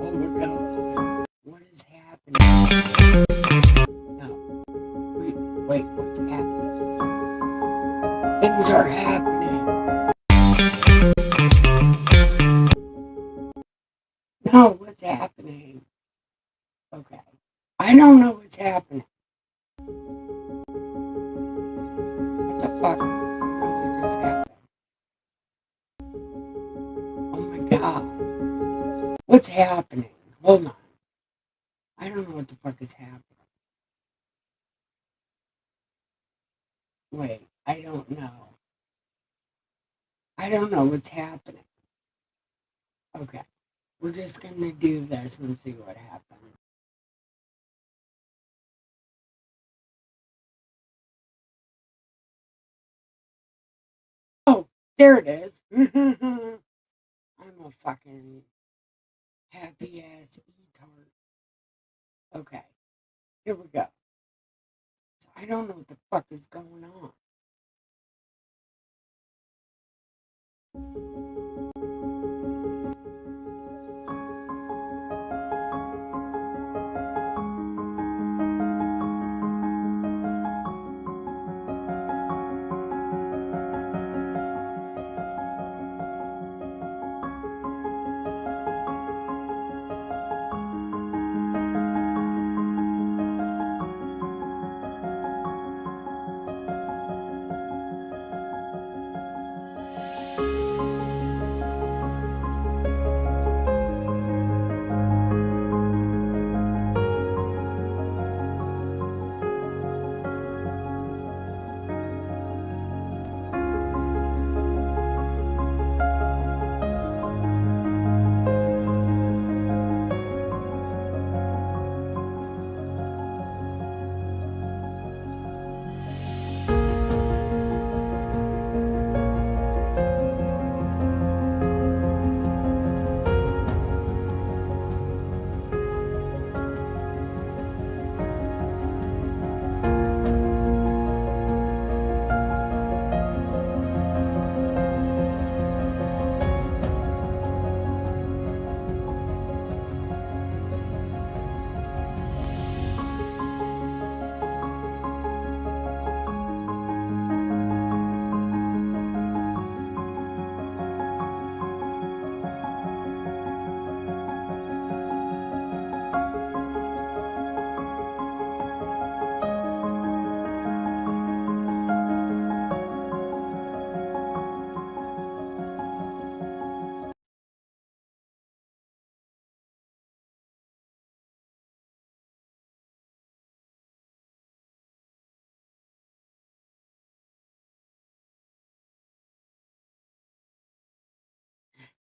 Oh my God. What is happening? No. Wait, what's happening? Things are happening. No, what's happening? Okay. I don't know what's happening. What the fuck really just happened? Oh my God. What's happening? Hold on. I don't know what the fuck is happening. Wait, I don't know. I don't know what's happening. Okay. We're just gonna do this and see what happens. Oh, there it is. I'm a fucking happy ass e-tart. Okay, here we go. So I don't know what the fuck is going on.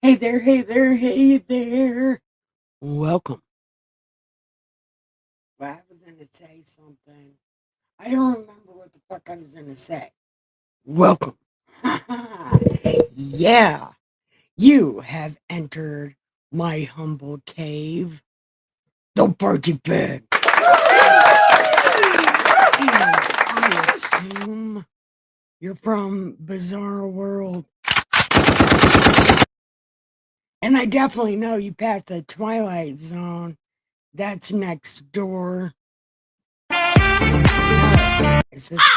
Hey there, hey there, hey there. Welcome. Well, I was gonna say something. I don't remember what the fuck I was gonna say. Welcome. Yeah, you have entered my humble cave, the party pit. And I assume you're from Bizarre World. And I definitely know you passed the Twilight Zone. That's next door. No, is this?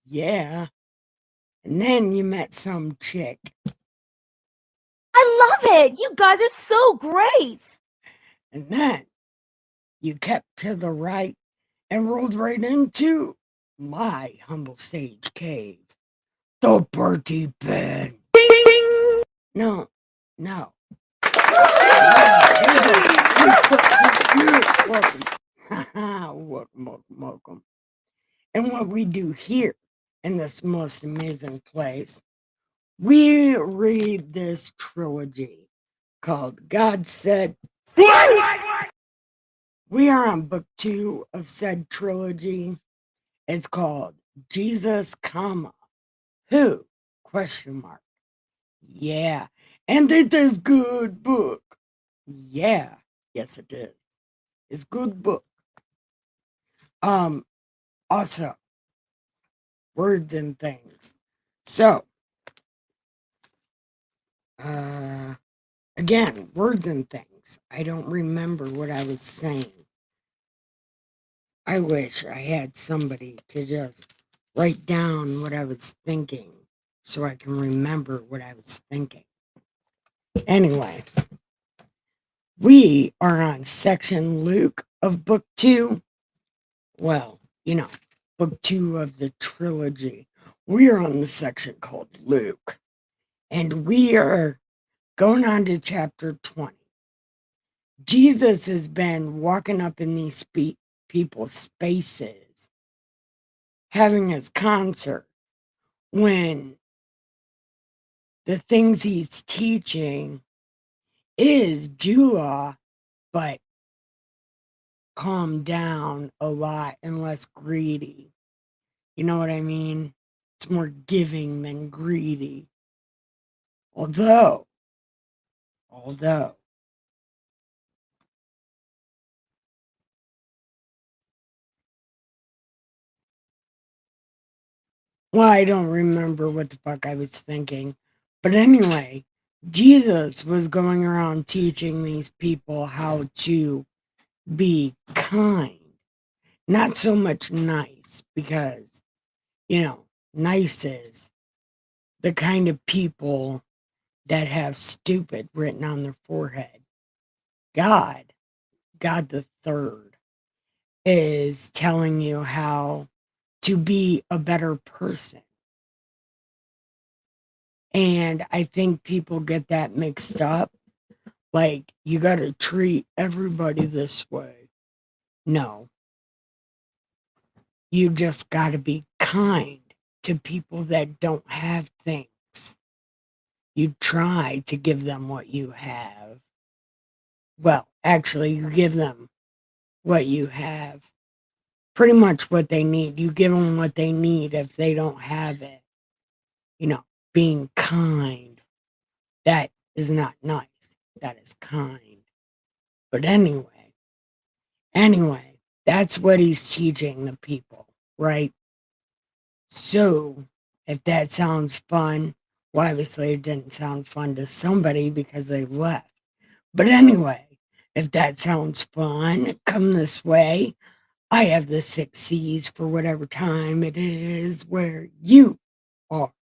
Yeah. And then you met some chick. I love it. You guys are so great. And then you kept to the right and rolled right into my humble stage cave, the party pit. Ding, ding, ding. No, no. Yeah, welcome. Welcome. And what we do here in this most amazing place, we read this trilogy called God Said. We are on book 2 of said trilogy. It's called Jesus, comma, who? Question mark. Yeah. And it is good book. Yeah. Yes, it is. It's good book. Also, words and things. So, Again, words and things. I don't remember what I was saying. I wish I had somebody to just write down what I was thinking so I can remember what I was thinking. Anyway, we are on section Luke of book 2. Well, book 2 of the trilogy. We are on the section called Luke, and we are going on to chapter 20. Jesus has been walking up in these people's spaces, having his concert, when the things he's teaching is Jew law, but calmed down a lot and less greedy. You know what I mean? It's more giving than greedy. Although, well, I don't remember what the fuck I was thinking. But anyway, Jesus was going around teaching these people how to be kind, not so much nice, because, nice is the kind of people that have stupid written on their forehead. God the third, is telling you how to be a better person. And I think people get that mixed up. Like, you got to treat everybody this way. No, you just got to be kind to people that don't have things. You try to give them what you have. Well, actually, you give them what you have. Pretty much what they need. You give them what they need if they don't have it. Being kind. That is not nice. That is kind. But anyway, that's what he's teaching the people, right? So, if that sounds fun, well, obviously it didn't sound fun to somebody because they left. But anyway, if that sounds fun, come this way. I have the 6 C's for whatever time it is where you are.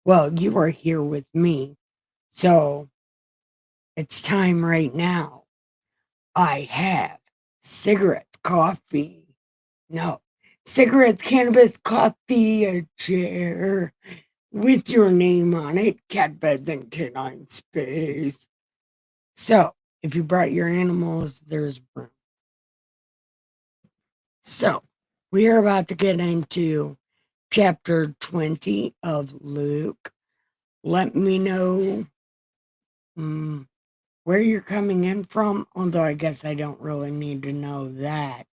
Well, you are here with me. So it's time right now. I have cigarettes, coffee. No, cigarettes, cannabis, coffee, a chair with your name on it, cat beds and canine space. So if you brought your animals, there's room. So we are about to get into chapter 20 of Luke. Let me know where you're coming in from, although I guess I don't really need to know that.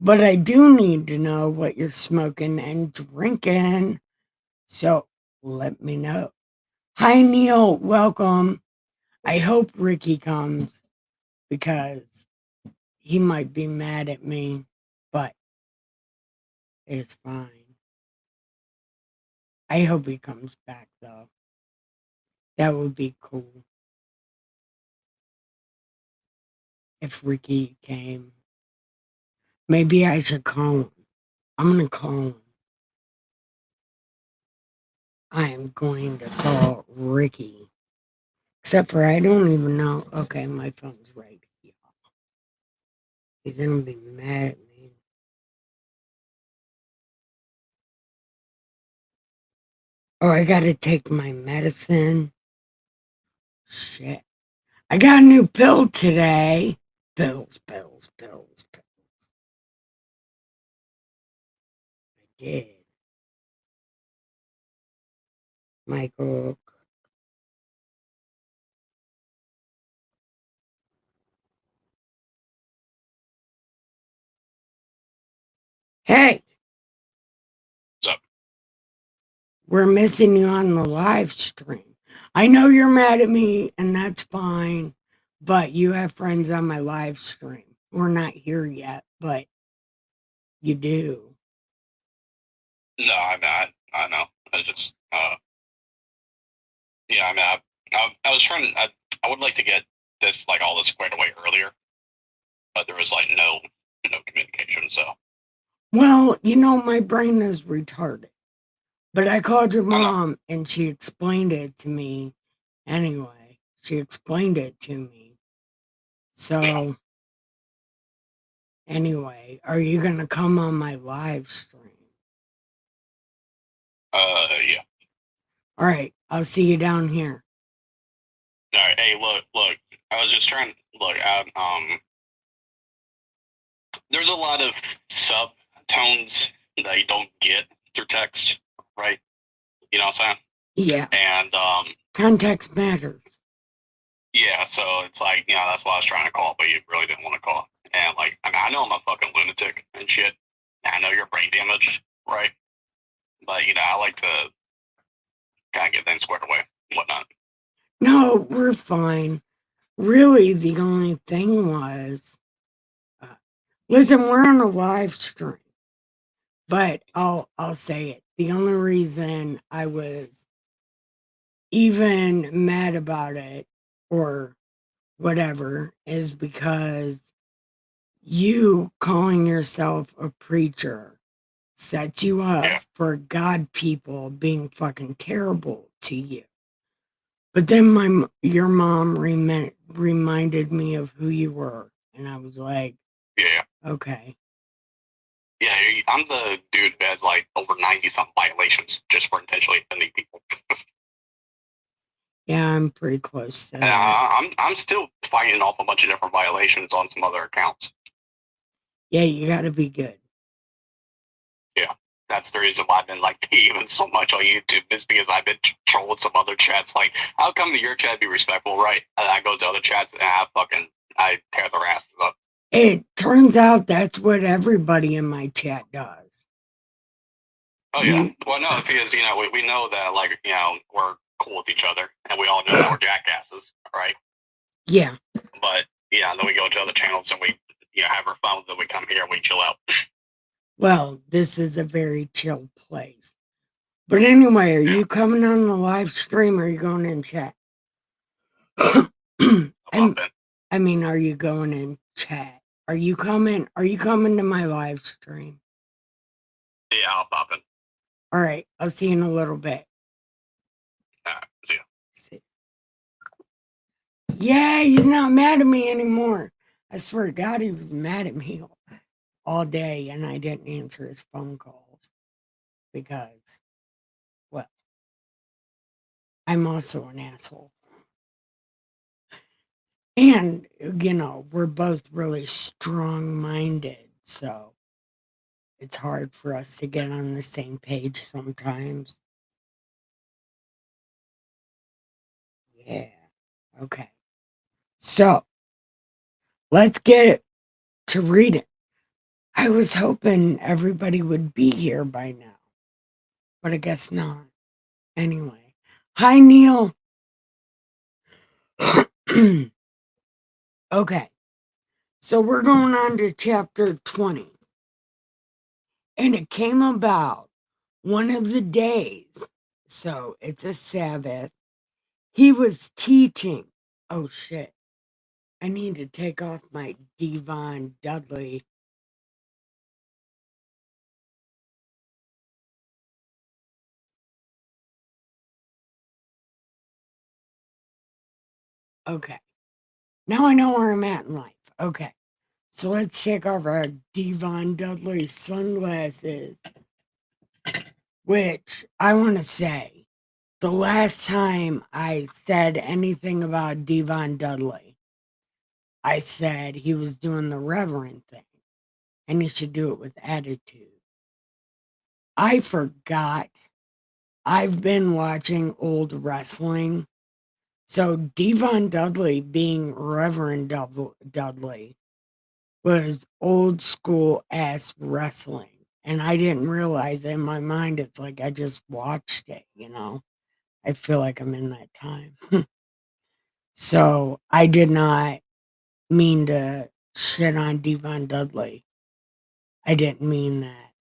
But I do need to know what you're smoking and drinking. So let me know. Hi, Neil. Welcome. I hope Ricky comes because he might be mad at me, but it's fine. I hope he comes back, though. That would be cool if Ricky came. Maybe I should call him. I'm going to call him. I am going to call Ricky. Except for I don't even know. Okay, my phone's right here. He's going to be mad at me. Oh, I got to take my medicine. Shit. I got a new pill today. Pills. I did. Michael. Hey, What's up? we're missing you on the live stream. I know you're mad at me, and that's fine, but you have friends on my live stream. We're not here yet, but you do. No, I'm not. I know. I just, yeah, I'm out. I was trying. I would like to get this all this squared away earlier, but there was no communication. So Well, my brain is retarded. But I called your I know. mom and she explained it to me anyway. She explained it to me. So, anyway, are you going to come on my live stream? Yeah. All right, I'll see you down here. All right. Hey, look. I was just trying. Look, there's a lot of subtones that you don't get through text, right? You know what I'm saying? Yeah. And context matters. Yeah, so it's that's why I was trying to call, but you really didn't want to call. And I know I'm a fucking lunatic and shit. And I know you're brain damaged, right? But I like to kind of get things squared away and whatnot. No, we're fine. Really, the only thing was, listen, we're on a live stream, but I'll say it. The only reason I was even mad about it or whatever is because you calling yourself a preacher sets you up for God people being fucking terrible to you. But then your mom reminded me of who you were, and I was like, yeah, okay. Yeah, I'm the dude that has over 90-something violations just for intentionally offending people. Yeah, I'm pretty close to that. I'm still fighting off a bunch of different violations on some other accounts. Yeah, you got to be good. Yeah, that's the reason why I've been even so much on YouTube is because I've been trolling some other chats. I'll come to your chat, be respectful, right? And I go to other chats and I tear their asses up. It turns out that's what everybody in my chat does. Oh yeah. Well, no, because we know that we're cool with each other and we all know that we're jackasses, right? Yeah. But yeah, then we go to other channels and we have our phones and we come here and we chill out. Well, this is a very chill place. But anyway, are you coming on the live stream or are you going in chat? I mean, are you going in chat? Are you coming to my live stream? Yeah, I'll pop in. All right, I'll see you in a little bit. See ya. Yeah, he's not mad at me anymore. I swear to God, he was mad at me all day, and I didn't answer his phone calls because, well, I'm also an asshole. And, we're both really strong-minded, so it's hard for us to get on the same page sometimes. Yeah. Okay. So, let's get to reading. I was hoping everybody would be here by now, but I guess not. Anyway. Hi, Neil. Okay. So we're going on to chapter 20. And it came about one of the days, so it's a Sabbath, he was teaching. Oh, shit. I need to take off my Devon Dudley. Okay. Now I know where I'm at in life. Okay. So let's take off our Devon Dudley sunglasses. Which I want to say, the last time I said anything about Devon Dudley, I said he was doing the reverend thing and he should do it with attitude. I forgot. I've been watching old wrestling. So Devon Dudley being Reverend Dudley was old school ass wrestling. And I didn't realize it. In my mind, it's like I just watched it, I feel like I'm in that time. So I did not mean to shit on Devon Dudley. I didn't mean that.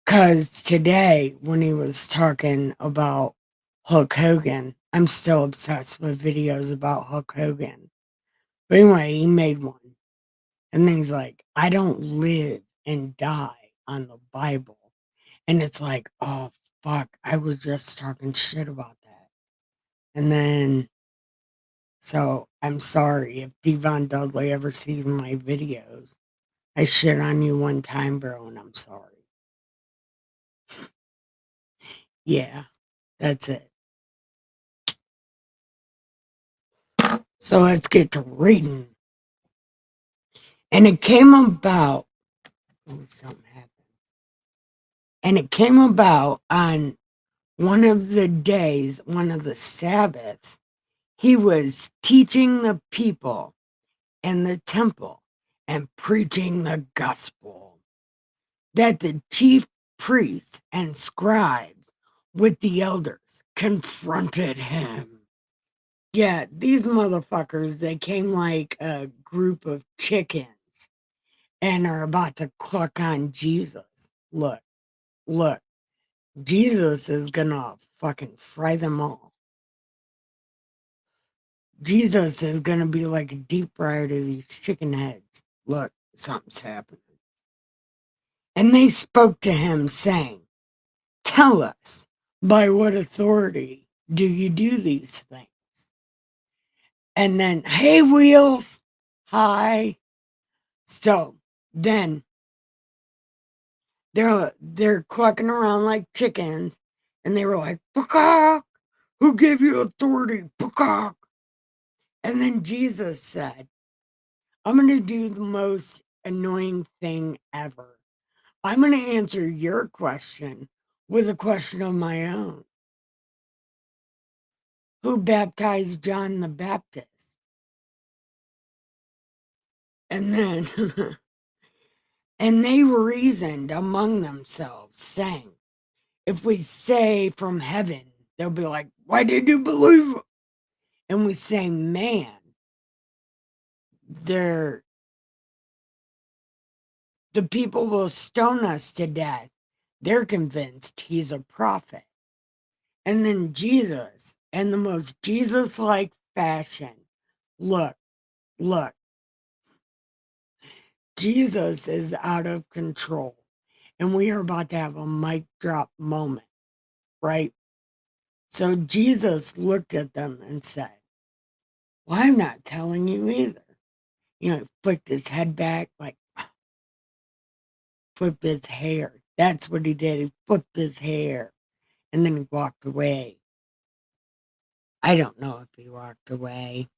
Because today, when he was talking about Hulk Hogan. I'm still obsessed with videos about Hulk Hogan. But anyway, he made one. And then he's like, I don't live and die on the Bible. And it's like, oh, fuck, I was just talking shit about that. And then, so I'm sorry if Devon Dudley ever sees my videos. I shit on you one time, bro, and I'm sorry. Yeah, that's it. So let's get to reading. And it came about, something happened. And it came about on one of the days, one of the Sabbaths, he was teaching the people in the temple and preaching the gospel, that the chief priests and scribes with the elders confronted him. Yeah, these motherfuckers, they came like a group of chickens and are about to cluck on Jesus. Look, Jesus is gonna fucking fry them all. Jesus is gonna be like a deep fryer to these chicken heads. Look, something's happening. And they spoke to him, saying, tell us, by what authority do you do these things? And then, hey, Wheels, hi. So then they're clucking around like chickens, and they were like, peacock, who gave you authority, peacock? And then Jesus said, I'm going to do the most annoying thing ever. I'm going to answer your question with a question of my own. Who baptized John the Baptist? And then, and they reasoned among themselves, saying, if we say from heaven, they'll be like, why did you believe? And we say, man, the people will stone us to death. They're convinced he's a prophet. And then Jesus, in the most Jesus-like fashion, look, Jesus is out of control. And we are about to have a mic drop moment, right? So Jesus looked at them and said, well, I'm not telling you either. You know, he flicked his head back, like, flipped his hair. That's what he did. He flipped his hair. And then he walked away. I don't know if he walked away.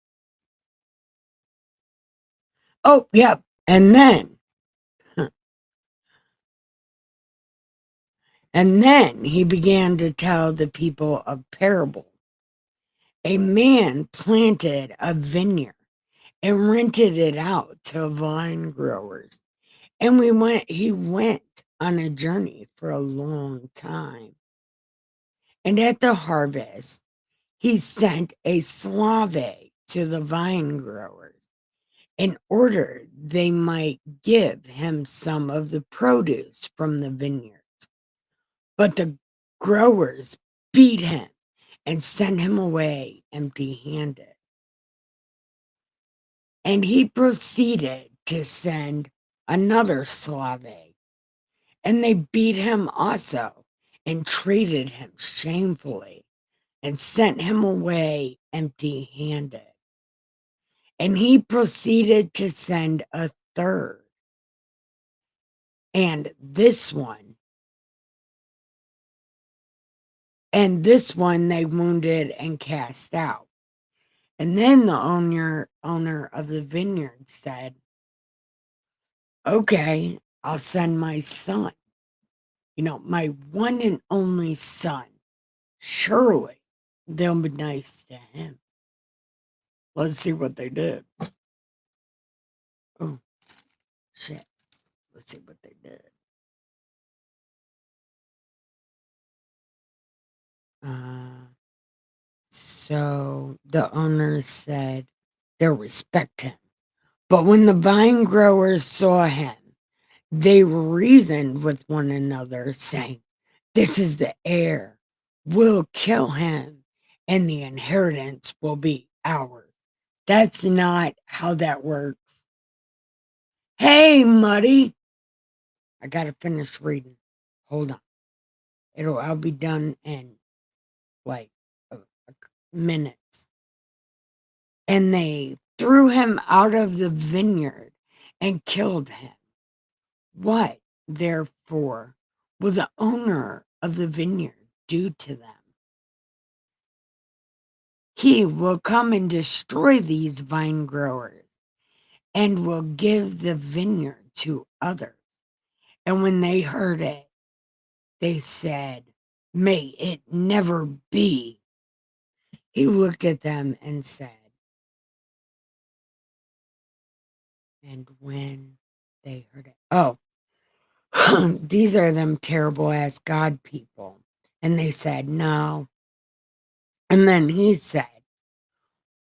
Oh, yep. And then he began to tell the people a parable. A man planted a vineyard and rented it out to vine growers. And he went on a journey for a long time. And at the harvest, he sent a slave to the vine growers in order they might give him some of the produce from the vineyards. But the growers beat him and sent him away empty-handed. And he proceeded to send another slave, and they beat him also and treated him shamefully and sent him away empty-handed. And he proceeded to send a third. And this one they wounded and cast out. And then the owner of the vineyard said, okay, I'll send my son, my one and only son. Surely they'll be nice to him. Let's see what they did. Oh, shit. Let's see what they did. So the owner said they'll respect him. But when the vine growers saw him, they reasoned with one another, saying, this is the heir. We'll kill him and the inheritance will be ours. That's not how that works. Hey, Muddy. I gotta finish reading. Hold on. I'll be done in like a minutes. And they threw him out of the vineyard and killed him. What, therefore, will the owner of the vineyard do to them? He will come and destroy these vine growers and will give the vineyard to others. And when they heard it, they said, may it never be. He looked at them and said, and when they heard it, oh, these are them terrible ass God people. And they said, no. And then he said,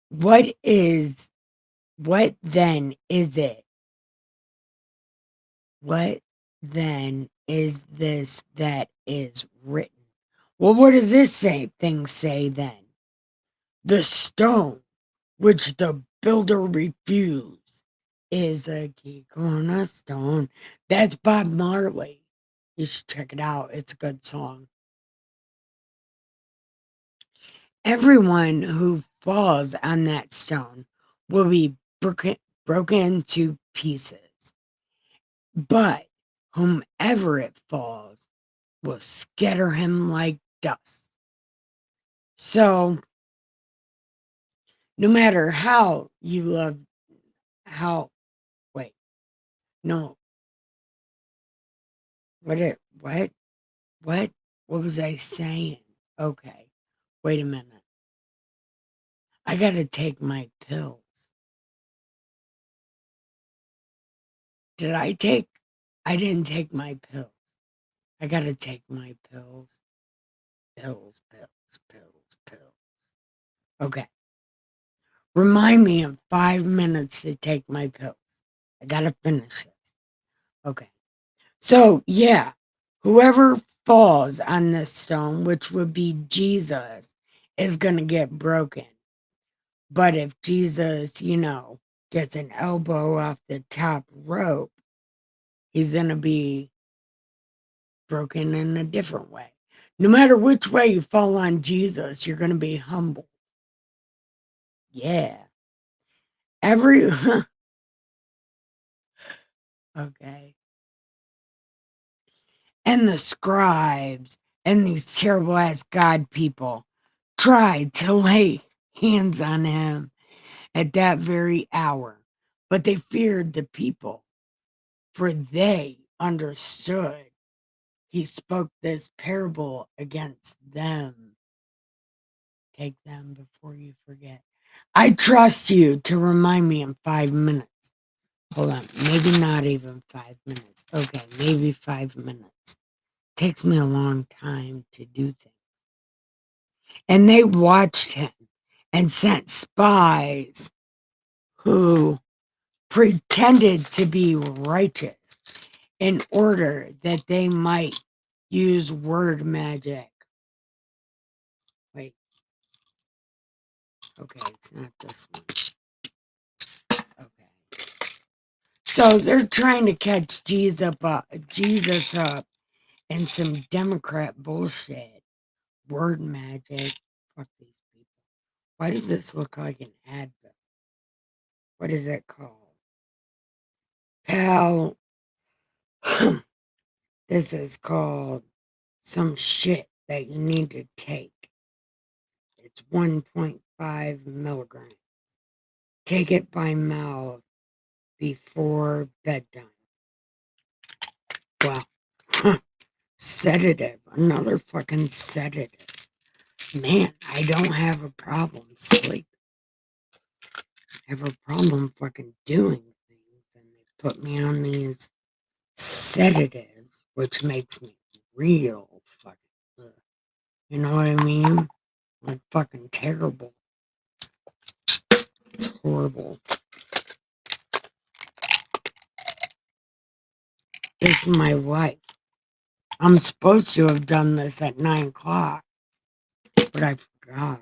what then is it? What then is this that is written? Well, what does this thing say then? The stone which the builder refused is the key cornerstone. That's Bob Marley. You should check it out. It's a good song. Everyone who falls on that stone will be broken to pieces. But whomever it falls will scatter him like dust. So, no matter how you love, no, what was I saying? Okay, wait a minute. I gotta take my pills. I didn't take my pills. I gotta take my pills. Pills. Okay. Remind me in 5 minutes to take my pills. I gotta finish this. Okay. So, yeah, whoever falls on this stone, which would be Jesus, is gonna get broken. But if Jesus, gets an elbow off the top rope, he's gonna be broken in a different way. No matter which way you fall on Jesus, you're gonna be humbled. Yeah. Okay. And the scribes and these terrible ass God people tried to lay hands on him at that very hour, but they feared the people, for they understood he spoke this parable against them. Take them before you forget. I trust you to remind me in 5 minutes. Hold on, maybe not even 5 minutes. Okay, maybe 5 minutes. Takes me a long time to do things. And they watched him and sent spies who pretended to be righteous in order that they might use word magic. Wait. Okay, it's not this one. Okay. So they're trying to catch Jesus up in some Democrat bullshit. Word magic. Fuck these people. Why does this look like an Advil? What is it called? Pal. This is called some shit that you need to take. It's 1.5 milligrams. Take it by mouth before bedtime. Well, sedative. Another fucking sedative. Man, I don't have a problem sleeping. I have a problem fucking doing things. And they put me on these sedatives, which makes me real fucking ugh. You know what I mean? Like fucking terrible. It's horrible. This is my life. I'm supposed to have done this at 9 o'clock, but I forgot.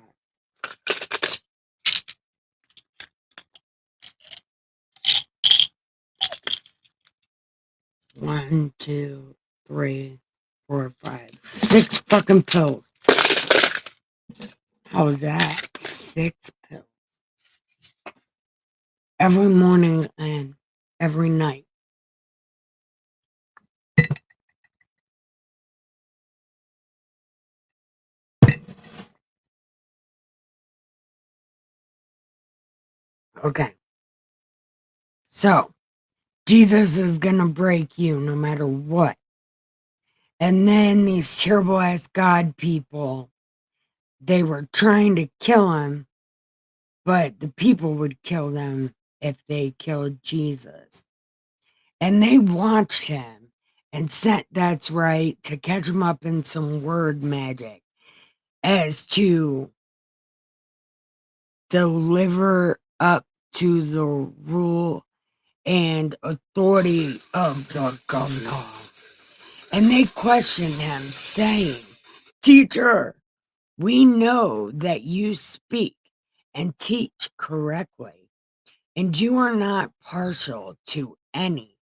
One, two, three, 4, 5, 6 fucking pills. How's that? 6 pills. Every morning and every night. Okay. So, Jesus is gonna break you no matter what. And then these terrible ass God people, they were trying to kill him, but the people would kill them if they killed Jesus. And they watched him and sent, that's right, to catch him up in some word magic as to deliver up to the rule and authority of the governor. And they questioned him, saying, "Teacher, we know that you speak and teach correctly, and you are not partial to any,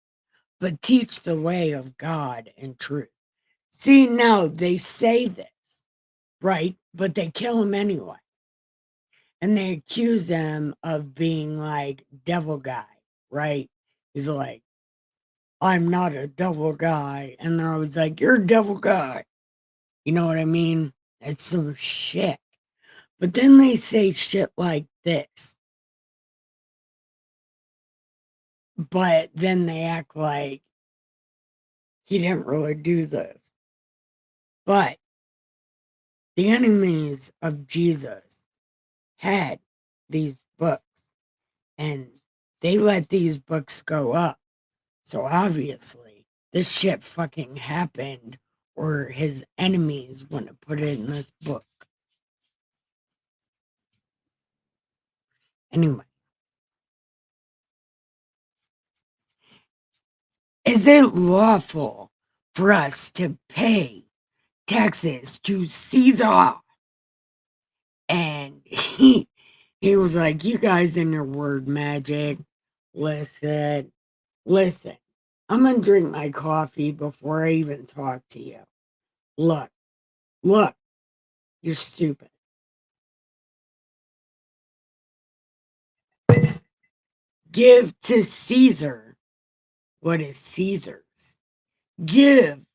but teach the way of God and truth." See, now they say this, right? But they kill him anyway. And they accuse him of being like devil guy, right? He's like, "I'm not a devil guy." And they're always like, "You're a devil guy." You know what I mean? It's some shit. But then they say shit like this. But then they act like he didn't really do this. But the enemies of Jesus had these books and they let these books go up. So obviously, this shit fucking happened, or his enemies wouldn't have put it in this book. Anyway, is it lawful for us to pay taxes to Caesar? And he was like, "You guys in your word magic, listen, listen. I'm gonna drink my coffee before I even talk to you. Look, look, you're stupid. Give to Caesar what is Caesar's. Give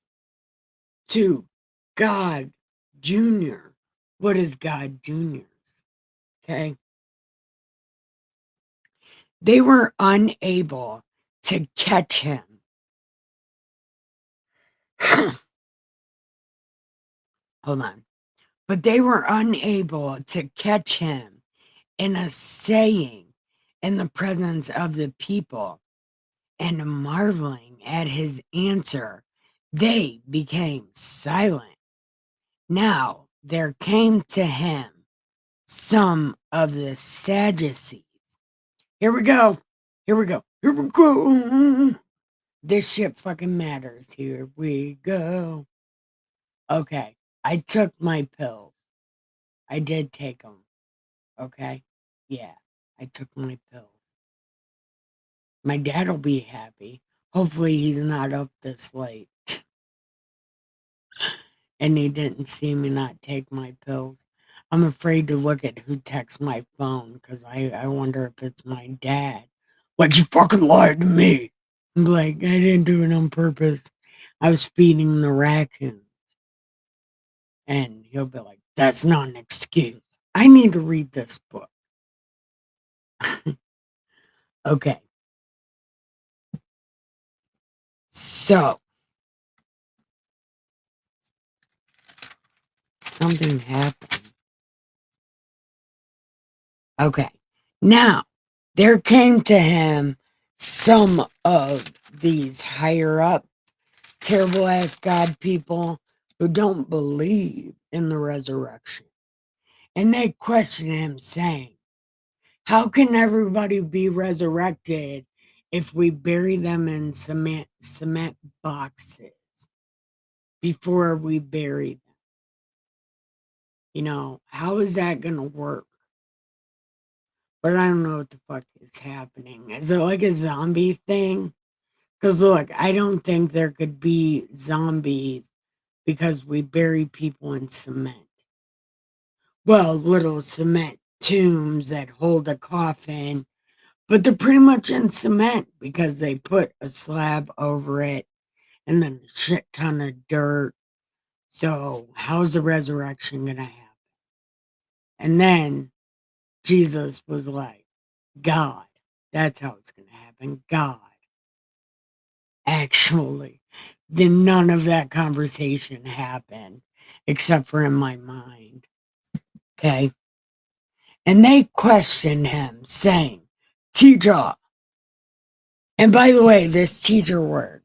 to God Jr. what is God Jr.'s." Okay. They were unable to catch him. Hold on. But they were unable to catch him in a saying in the presence of the people, and marveling at his answer, they became silent. Now there came to him some of the Sadducees. Here we go. Here we go. Here we go. This shit fucking matters. Here we go. Okay. I took my pills. I did take them. Okay. Yeah. I took my pills. My dad will be happy. Hopefully he's not up this late. And he didn't see me not take my pills. I'm afraid to look at who texts my phone because I wonder if it's my dad. Like, "You fucking lied to me." I'm like, "I didn't do it on purpose. I was feeding the raccoons." And he'll be like, "That's not an excuse. I need to read this book." Okay. So, something happened. Okay. Now, there came to him some of these higher up, terrible ass God people who don't believe in the resurrection. And they question him, saying, "How can everybody be resurrected if we bury them in cement boxes before we bury them? You know, how is that going to work?" but I don't know what the fuck is happening. Is it like a zombie thing? Because look, I don't think there could be zombies because we bury people in cement. Well, little cement tombs that hold a coffin, but they're pretty much in cement because they put a slab over it and then a shit ton of dirt. So, how's the resurrection going to happen? And then Jesus was like, God. That's how it's going to happen. God. Actually, then none of that conversation happened except for in my mind. Okay. And they questioned him, saying, Teacher. And by the way, this teacher word,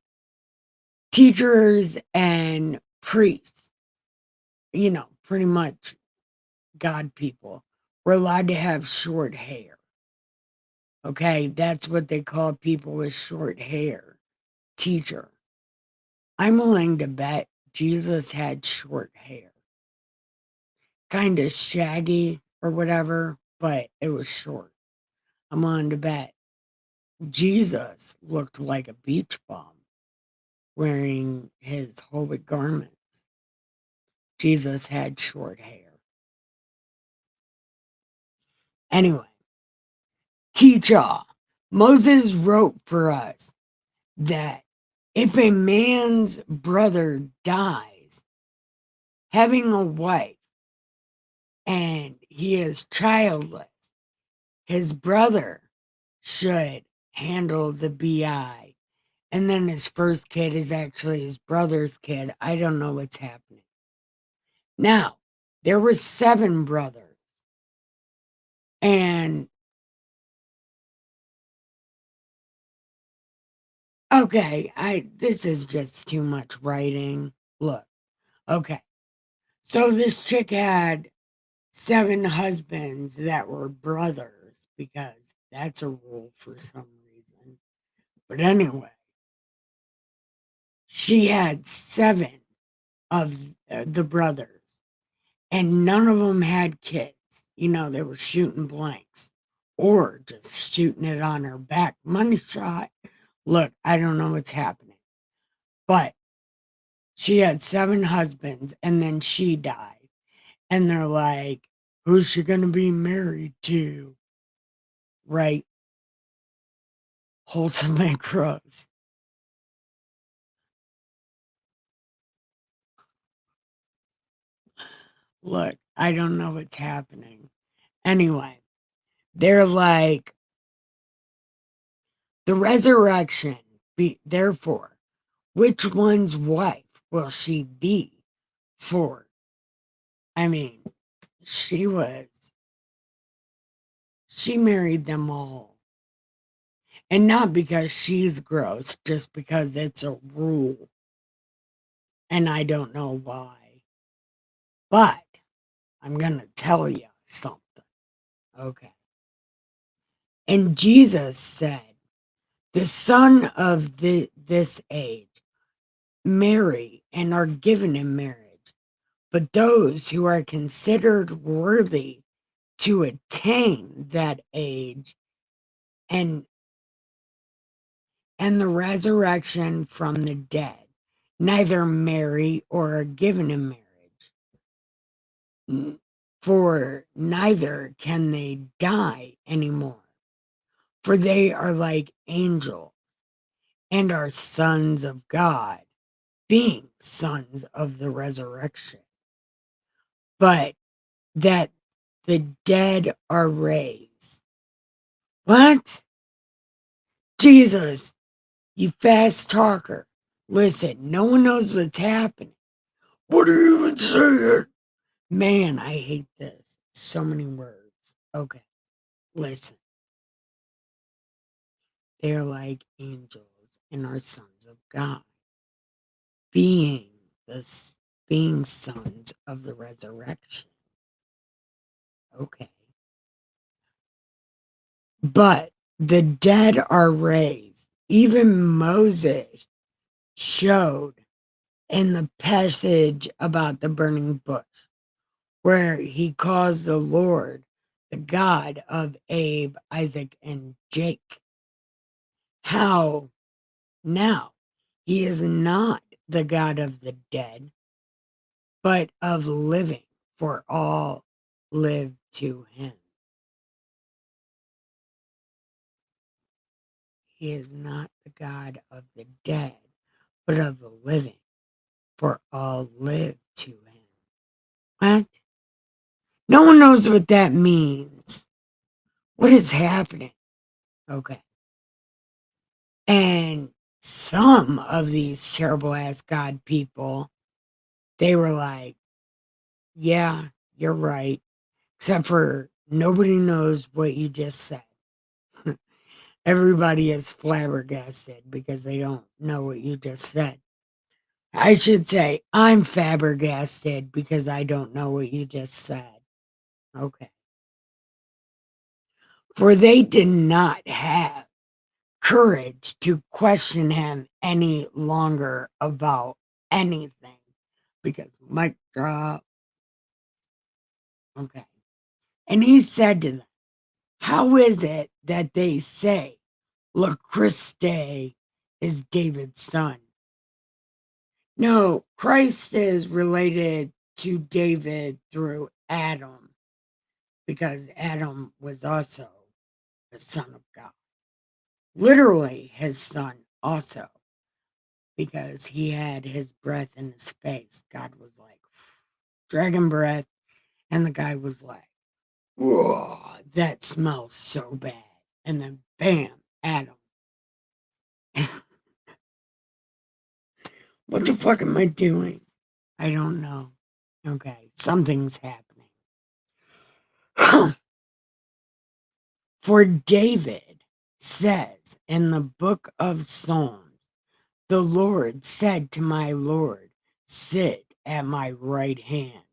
teachers and priests, pretty much God people, were allowed to have short hair. Okay. That's what they call people with short hair. Teacher. I'm willing to bet Jesus had short hair. Kind of shaggy or whatever, but it was short. I'm willing to bet Jesus looked like a beach bum wearing his holy garments. Jesus had short hair. Anyway, teacher, Moses wrote for us that if a man's brother dies, having a wife, and he is childless, his brother should handle the BI. And then his first kid is actually his brother's kid. I don't know what's happening. Now, there were 7 brothers. And okay, this is just too much writing. Look, okay. So this chick had 7 husbands that were brothers because that's a rule for some reason. But anyway, she had 7 of the brothers, and none of them had kids. They were shooting blanks or just shooting it on her back. Money shot. Look, I don't know what's happening, but she had 7 husbands, and then she died. And they're like, who's she going to be married to? Right? Wholesome and gross. Look, I don't know what's happening. Anyway, they're like, the resurrection, therefore, which one's wife will she be for? I mean, she married them all. And not because she's gross, just because it's a rule. And I don't know why. But I'm going to tell you something. Okay. And Jesus said, the son of this age marry and are given in marriage. But those who are considered worthy to attain that age and the resurrection from the dead neither marry or are given in marriage, for neither can they die anymore, for they are like angels and are sons of God, being sons of the resurrection, but that the dead are raised. What? Jesus, you fast talker. Listen, no one knows what's happening. What are you even saying? Man, I hate this. So many words. Okay, listen. They're like angels and are sons of God, being being sons of the resurrection. Okay. But the dead are raised. Even Moses showed in the passage about the burning bush, where he calls the Lord the God of Abe, Isaac, and Jake. How now he is not the God of the dead, but of living, for all live to him. He is not the God of the dead, but of the living, for all live to him. What? No one knows what that means. What is happening? Okay. And some of these terrible ass God people, they were like, yeah, you're right. Except for nobody knows what you just said. Everybody is flabbergasted because they don't know what you just said. I should say, I'm flabbergasted because I don't know what you just said. Okay. For they did not have courage to question him any longer about anything because mic drop. Okay. And he said to them, how is it that they say La Christe is David's son? No, Christ is related to David through Adam because Adam was also the son of God. Literally his son also, because he had his breath in his face. God was like, dragon breath. And the guy was like, whoa, that smells so bad. And then bam, Adam. What the fuck am I doing? I don't know. Okay, something's happening. For David says in the book of Psalms, the Lord said to my Lord, sit at my right hand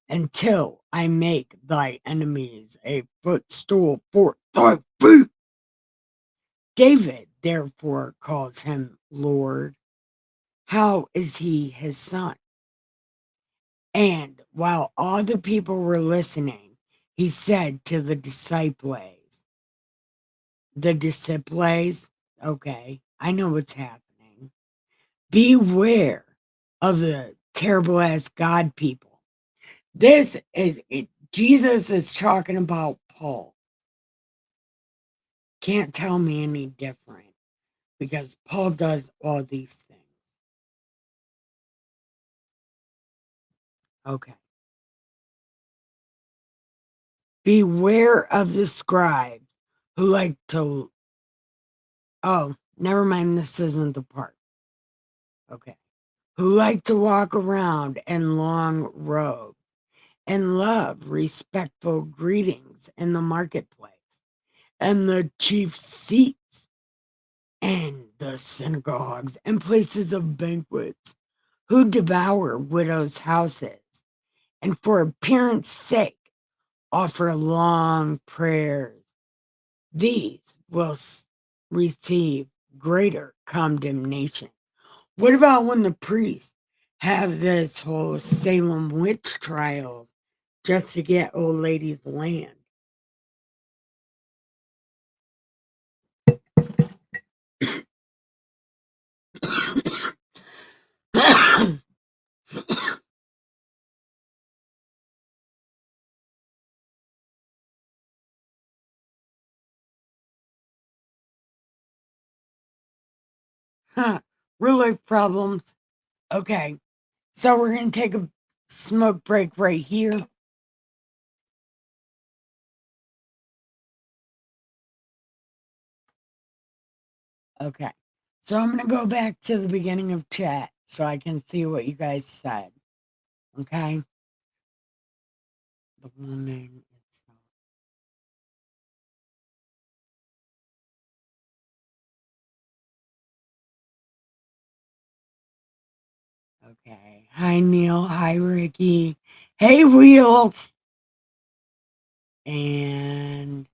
until I make thy enemies a footstool for thy feet. David therefore calls him Lord. How is he his son? And while all the people were listening, he said to the disciples, okay, I know what's happening. Beware of the terrible ass God people. This is it. Jesus is talking about Paul. Can't tell me any different because Paul does all these things. Okay. Beware of the scribes who like to. Oh, never mind. This isn't the part. Okay. Who like to walk around in long robes and love respectful greetings in the marketplace and the chief seats and the synagogues and places of banquets, who devour widows' houses and for appearance sake offer long prayers. These will receive greater condemnation. What about when the priests have this whole Salem witch trials just to get old ladies land? Huh, real life problems. Okay, so we're going to take a smoke break right here. Okay, so I'm going to go back to the beginning of chat so I can see what you guys said. Okay, the woman itself. Okay, hi Neil, hi Ricky, hey Wheels, and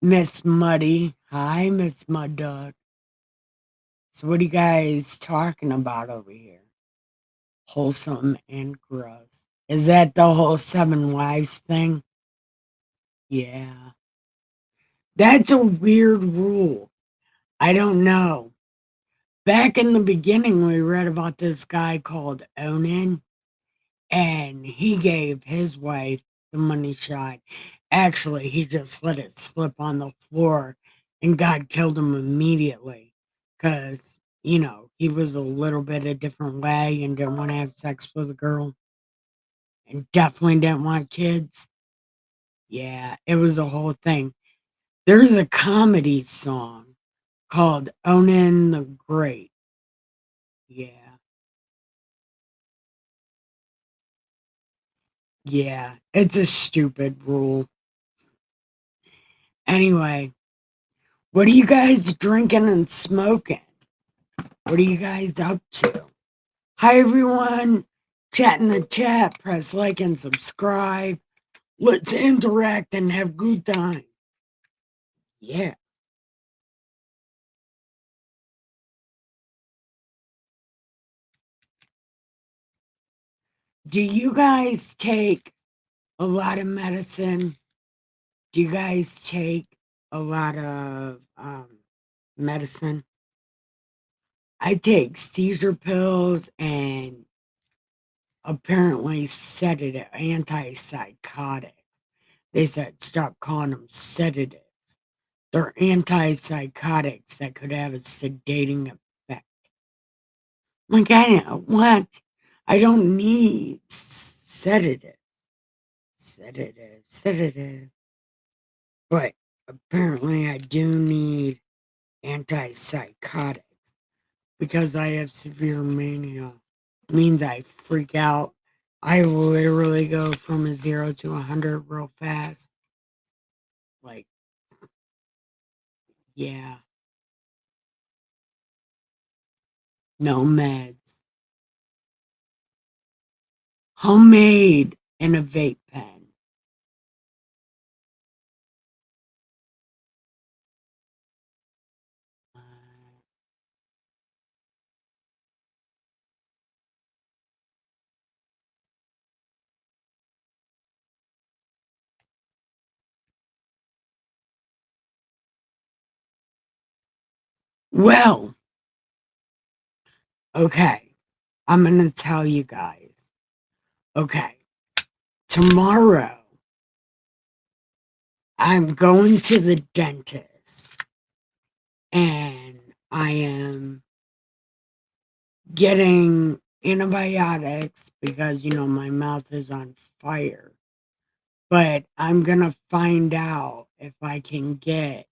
Miss Muddy. Hi, Miss Mud Dog. So what are you guys talking about over here? Wholesome and gross. Is that the whole 7 wives thing? Yeah. That's a weird rule. I don't know. Back in the beginning, we read about this guy called Onan, and he gave his wife the money shot. Actually, he just let it slip on the floor, and God killed him immediately because, he was a little bit a different way and didn't want to have sex with a girl and definitely didn't want kids. Yeah, it was a whole thing. There's a comedy song called Onan the Great. Yeah. Yeah, it's a stupid rule. Anyway, what are you guys drinking and smoking? What are you guys up to? Hi, everyone. Chat in the chat. Press like and subscribe. Let's interact and have good time. Yeah. Do you guys take a lot of medicine? Do you guys take a lot of medicine? I take seizure pills and apparently sedative, antipsychotics. They said stop calling them sedatives. They're antipsychotics that could have a sedating effect. My God, what? I don't need sedative. Sedative. But apparently I do need antipsychotics because I have severe mania. Means I freak out. I literally go from a 0 to 100 real fast. Like, yeah, no meds. Homemade in a vape pen. Uh, Well, okay. I'm going to tell you guys. Okay. Tomorrow, I'm going to the dentist and I am getting antibiotics because, my mouth is on fire. But I'm going to find out if I can get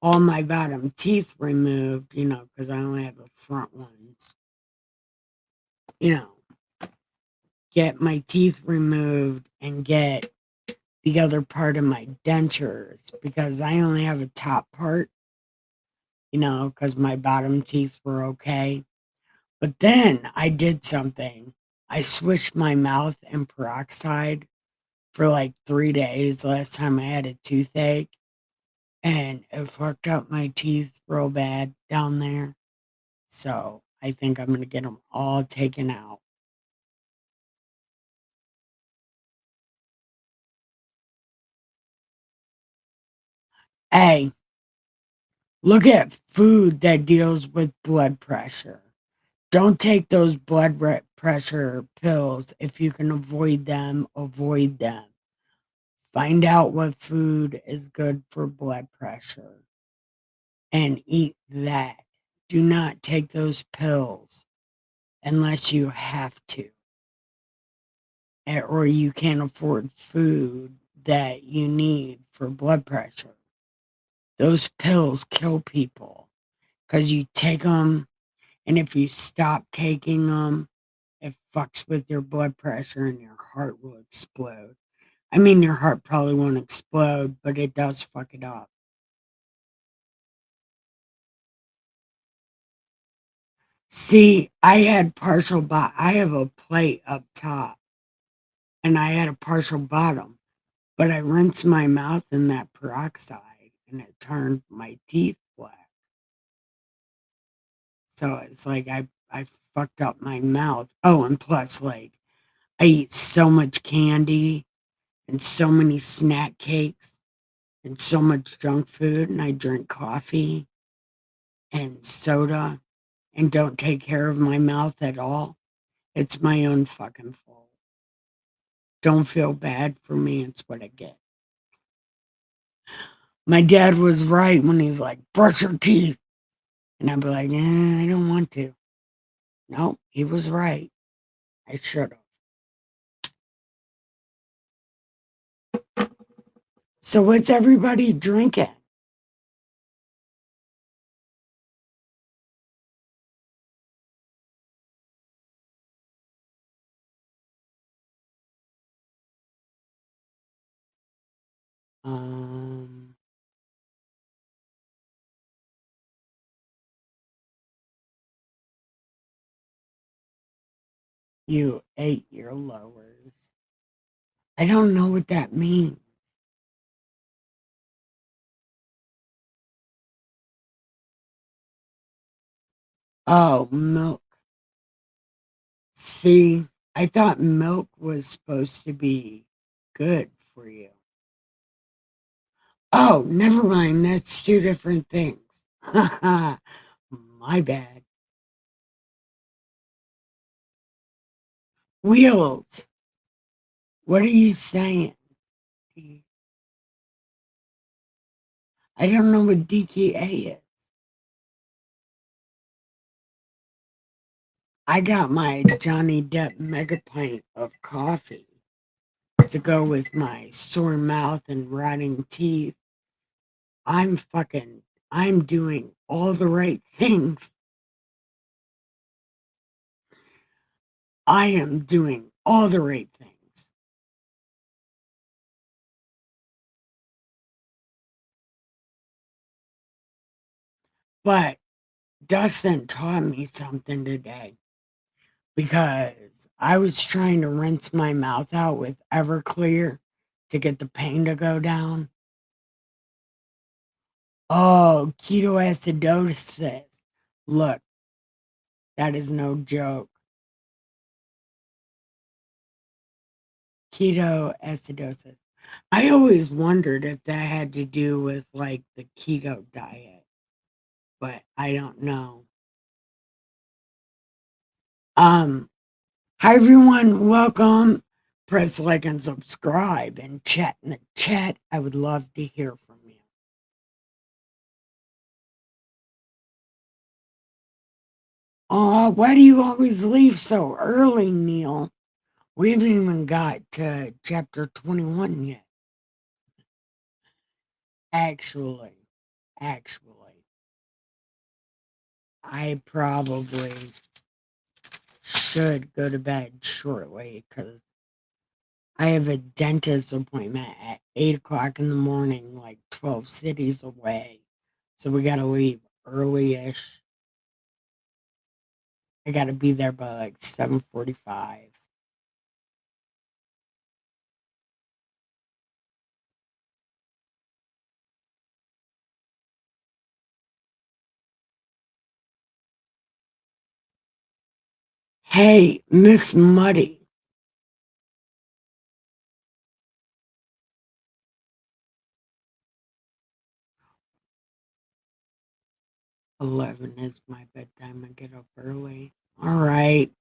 all my bottom teeth removed, because I only have the front ones. You know, get my teeth removed and get the other part of my dentures because I only have a top part, because my bottom teeth were okay. But then I did something. I switched my mouth and peroxide for like 3 days last time I had a toothache, and it fucked up my teeth real bad down there. So I think I'm going to get them all taken out. Hey, look at food that deals with blood pressure. Don't take those pressure pills. If you can avoid them, avoid them. Find out what food is good for blood pressure and eat that. Do not take those pills unless you have to, or you can't afford food that you need for blood pressure. Those pills kill people because you take them, and if you stop taking them, it fucks with your blood pressure and your heart will explode. I mean, your heart probably won't explode, but it does fuck it up. See, I had I have a plate up top and I had a partial bottom, but I rinsed my mouth in that peroxide and it turned my teeth black. So it's like I fucked up my mouth. Oh, and plus, like, I eat so much candy and so many snack cakes and so much junk food, and I drink coffee and soda and don't take care of my mouth at all. It's my own fucking fault. Don't feel bad for me. It's what I get. My dad was right when he's like, brush your teeth. And I'd be like, I don't want to. No, he was right. I should have. So what's everybody drinking? Um, you ate your lowers. I don't know what that means. Oh, milk. See, I thought milk was supposed to be good for you. Oh, never mind. That's two different things. My bad. Wheels. What are you saying? I don't know what DKA is. I got my Johnny Depp mega pint of coffee to go with my sore mouth and rotting teeth. I'm doing all the right things. I am doing all the right things. But Dustin taught me something today because I was trying to rinse my mouth out with Everclear to get the pain to go down. Oh, ketoacidosis. Look, that is no joke. Ketoacidosis. I always wondered if that had to do with like the keto diet, but I don't know. Hi everyone, welcome. Press like and subscribe and chat in the chat. I would love to hear from you. Oh, why do you always leave so early, Neil? We haven't even got to chapter 21 yet. Actually, I probably should go to bed shortly because I have a dentist appointment at 8 o'clock in the morning, like 12 cities away. So we got to leave early-ish. I got to be there by like 7:45. Hey, Miss Muddy. 11 is my bedtime. I get up early. All right.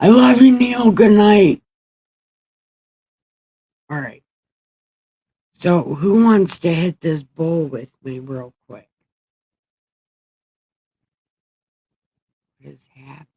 I love you, Neil. Good night. All right. So, who wants to hit this bowl with me real quick? What is happening?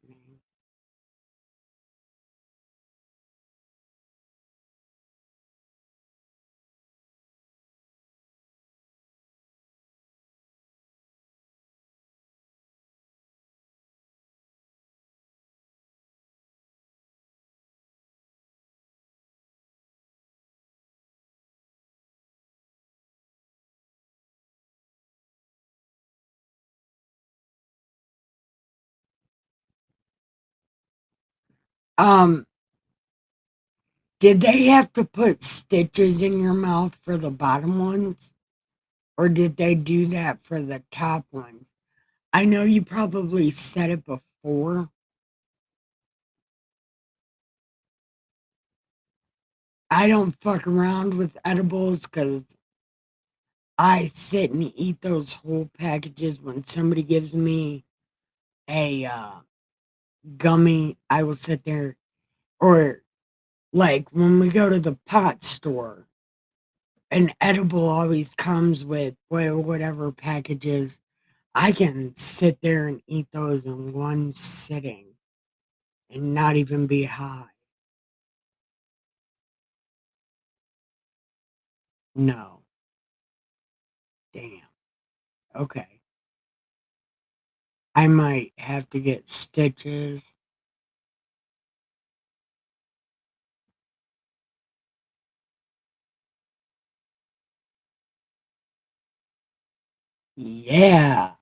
Um, did they have to put stitches in your mouth for the bottom ones? Or did they do that for the top ones? I know you probably said it before. I don't fuck around with edibles because I sit and eat those whole packages. When somebody gives me a gummy, I will sit there, or like when we go to the pot store, an edible always comes with whatever packages. I can sit there and eat those in one sitting and not even be high. No. Damn. Okay. I might have to get stitches. Yeah.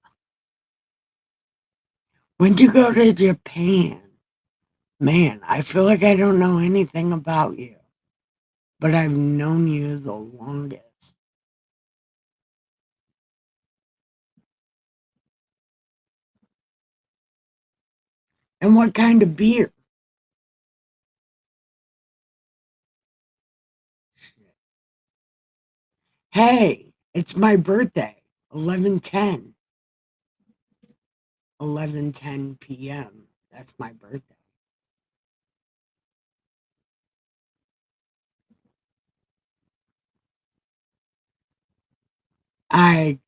When'd you go to Japan? Man, I feel like I don't know anything about you, but I've known you the longest. And what kind of beer? Hey, it's my birthday. 11:10. 11:10 p.m. That's my birthday. I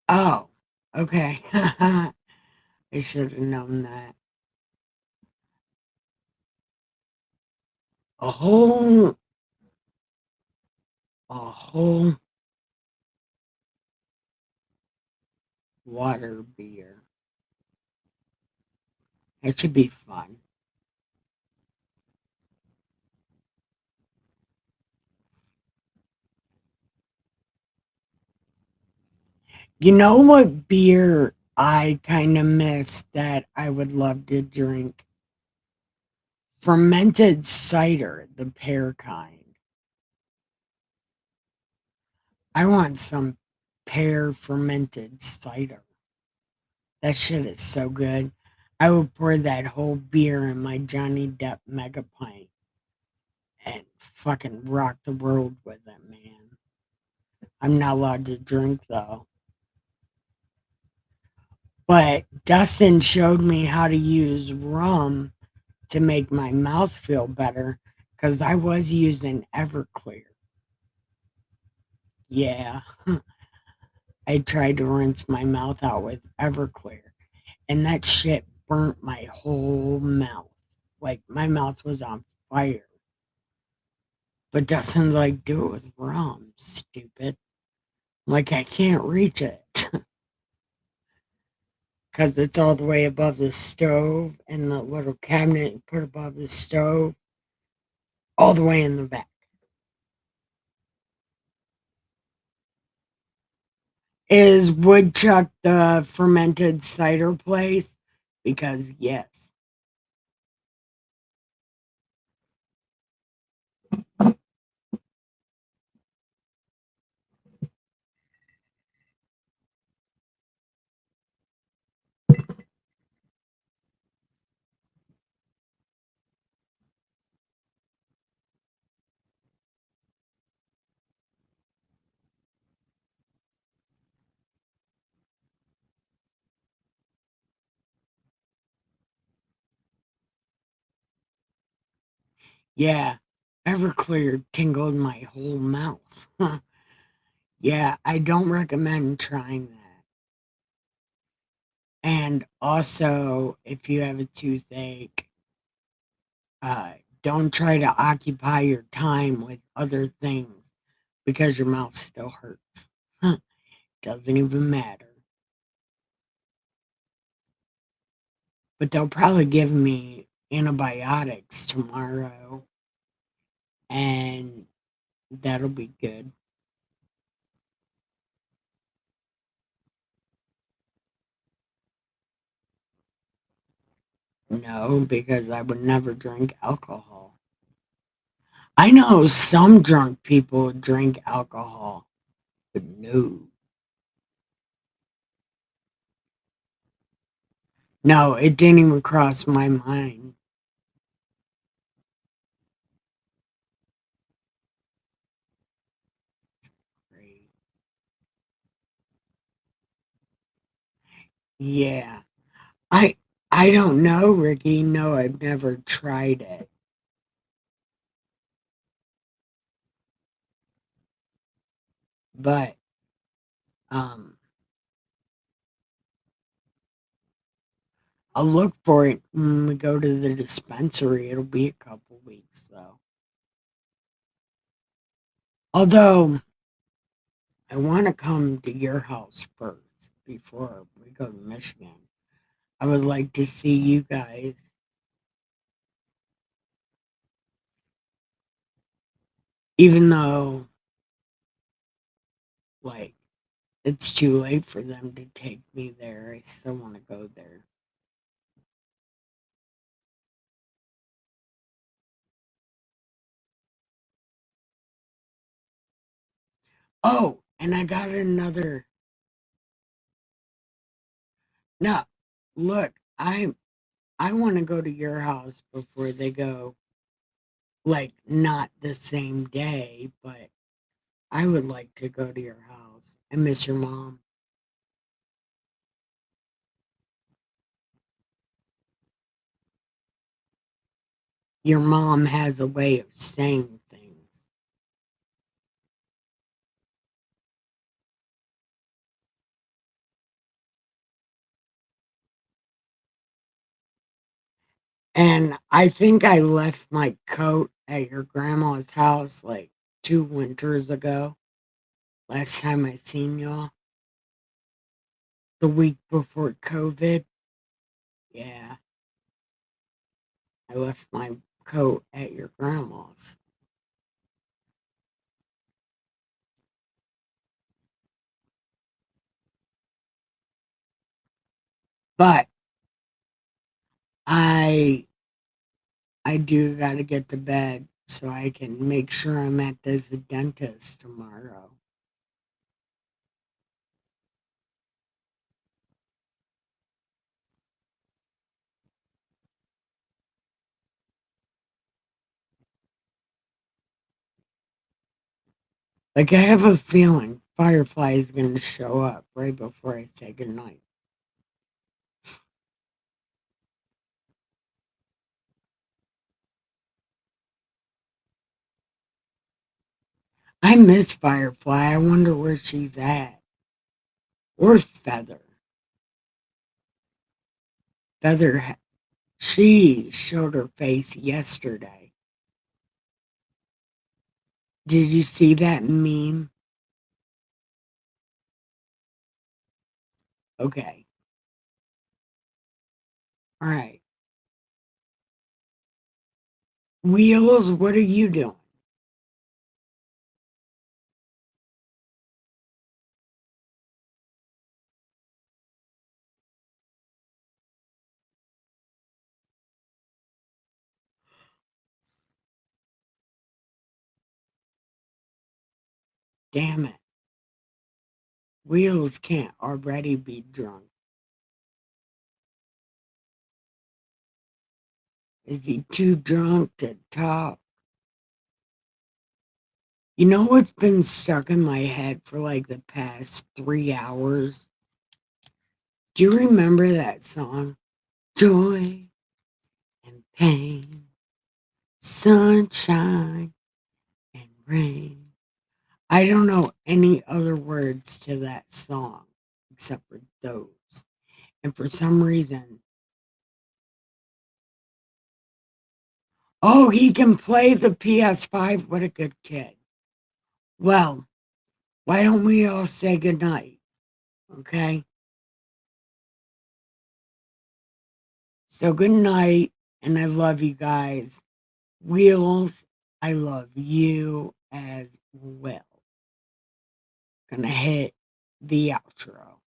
Oh, okay. I should have known that. A whole a whole water beer. It should be fun. You know what beer I kind of miss that I would love to drink? Fermented cider, the pear kind. I want some pear fermented cider. That shit is so good. I would pour that whole beer in my Johnny Depp mega pint and fucking rock the world with it, man. I'm not allowed to drink though. But Dustin showed me how to use rum to make my mouth feel better because I was using Everclear. Yeah, I tried to rinse my mouth out with Everclear, and that shit burnt my whole mouth. Like my mouth was on fire. But Dustin's like, do it with rum, stupid. Like I can't reach it because it's all the way above the stove and the little cabinet you put above the stove, all the way in the back. Is Woodchuck the fermented cider place? Because yes. Yeah. Everclear tingled my whole mouth. Yeah, I don't recommend trying that. And also, if you have a toothache, uh, don't try to occupy your time with other things because your mouth still hurts. Doesn't even matter. But they'll probably give me antibiotics tomorrow, and that'll be good. No, because I would never drink alcohol. I know some drunk people drink alcohol, but no. No, it didn't even cross my mind. Yeah. I I don't know, Ricky. No, I've never tried it. But um I'll look for it when we go to the dispensary. It'll be a couple weeks though. Although I want to come to your house first before we go to Michigan. I would like to see you guys. Even though like it's too late for them to take me there, I still want to go there. Oh, and I got another. No, look, I want to go to your house before they go. Like not the same day, but I would like to go to your house. I miss your mom. Your mom has a way of saying things. And I think I left my coat at your grandma's house like 2 winters ago. Last time I seen y'all. The week before COVID. Yeah, I left my coat at your grandma's. But I I do gotta get to bed so I can make sure I'm at this dentist tomorrow. Like I have a feeling Firefly is gonna show up right before I say goodnight. I miss Firefly. I wonder where she's at. Or Feather. Feather, she showed her face yesterday. Did you see that meme? Okay. All right. Wheels, what are you doing? Damn it. Wheels can't already be drunk. Is he too drunk to talk? You know what's been stuck in my head for like the past 3 hours? Do you remember that song? Joy and pain, sunshine and rain. I don't know any other words to that song except for those. And for some reason, oh, he can play the PS5. What a good kid. Well, why don't we all say goodnight? Okay. So good night, and I love you guys. Wheels, I love you as well. Gonna hit the outro.